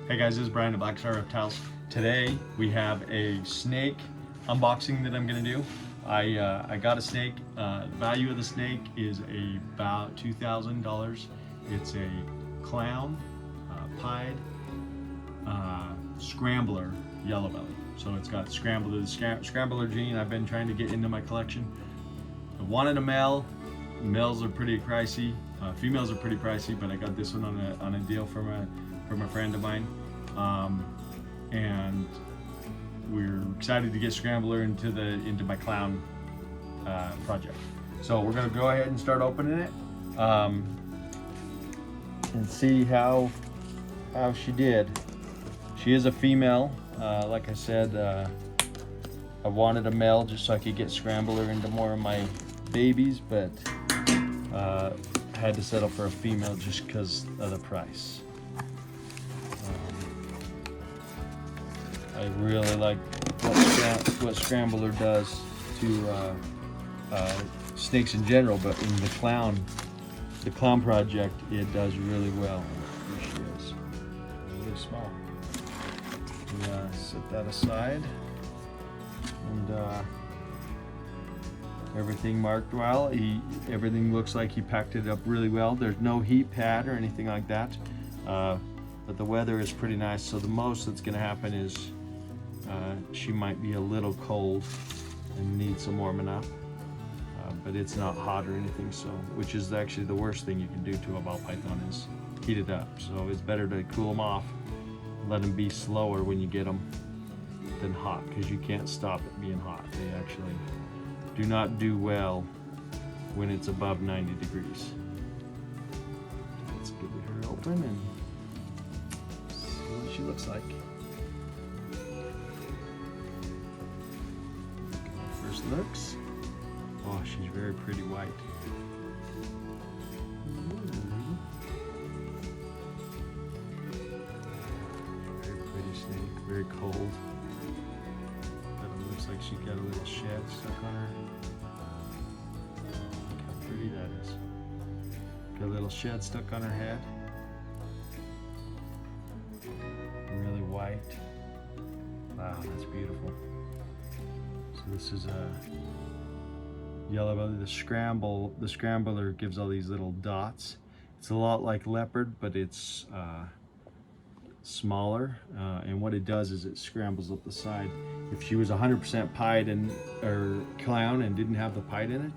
Hey guys, this is Brian at Black Star Reptiles. Today we have a snake unboxing that I'm gonna do. I got a snake. The value of the snake is about $2,000. It's a clown pied Scrambler Yellowbelly. So it's got Scrambler gene. I've been trying to get into my collection. I wanted a male. Males are pretty pricey. Females are pretty pricey, but I got this one on a deal from a friend of mine, and we're excited to get Scrambler into my clown project. So we're gonna go ahead and start opening it and see how she did. She is a female. Like I said, I wanted a male just so I could get Scrambler into more of my babies, but had to settle for a female just because of the price. I really like what Scrambler does to snakes in general, but in the clown project, it does really well. Here she is, really small. Set that aside, and everything marked well. Everything looks like he packed it up really well. There's no heat pad or anything like that, but the weather is pretty nice. So the most that's going to happen is she might be a little cold and need some warming up, but it's not hot or anything. So, which is actually the worst thing you can do to a ball python is heat it up. So it's better to cool them off, let them be slower when you get them than hot, because you can't stop it being hot. They actually do not do well when it's above 90 degrees. Let's get her open and see what she looks like. First looks. Oh, she's very pretty white. Very pretty snake, very cold. Looks like she got a little shed stuck on her. Look how pretty that is. Got a little shed stuck on her head. Really white. Wow, that's beautiful. So this is a Yellowbelly. The Scrambler gives all these little dots. It's a lot like leopard, but it's smaller, and what it does is it scrambles up the side. If she was 100% pied or clown and didn't have the pied in it,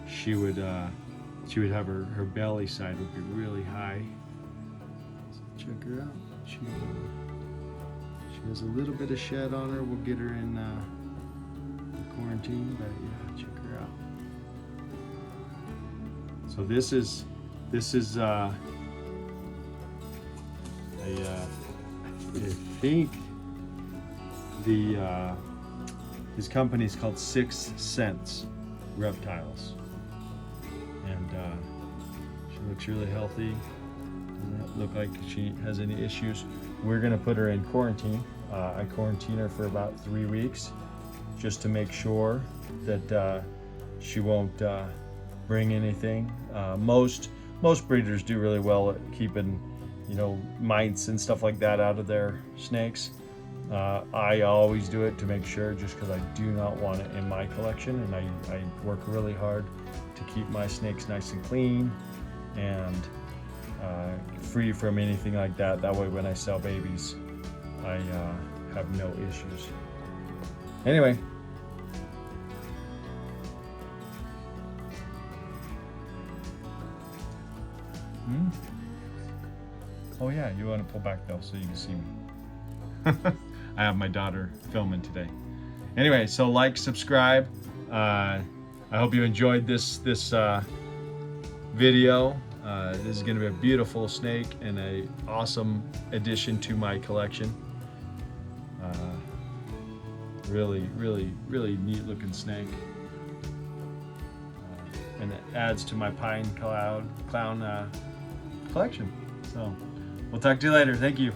she would have her belly side would be really high. So check her out. She has a little bit of shed on her. We'll get her in quarantine, but yeah, check her out. So this is I think his company is called 6 Sense Reptiles, and she looks really healthy. Doesn't look like she has any issues. We're gonna put her in quarantine. I quarantine her for about 3 weeks just to make sure that she won't bring anything. Most breeders do really well at keeping, mites and stuff like that out of their snakes. I always do it to make sure, just because I do not want it in my collection, and I work really hard to keep my snakes nice and clean and free from anything like that. That way when I sell babies, I have no issues. Anyway. Oh yeah, you want to pull back though so you can see me. I have my daughter filming today. Anyway, so like, subscribe. I hope you enjoyed this video. This is going to be a beautiful snake and a awesome addition to my collection. Really neat looking snake. And it adds to my clown collection. So we'll talk to you later. Thank you.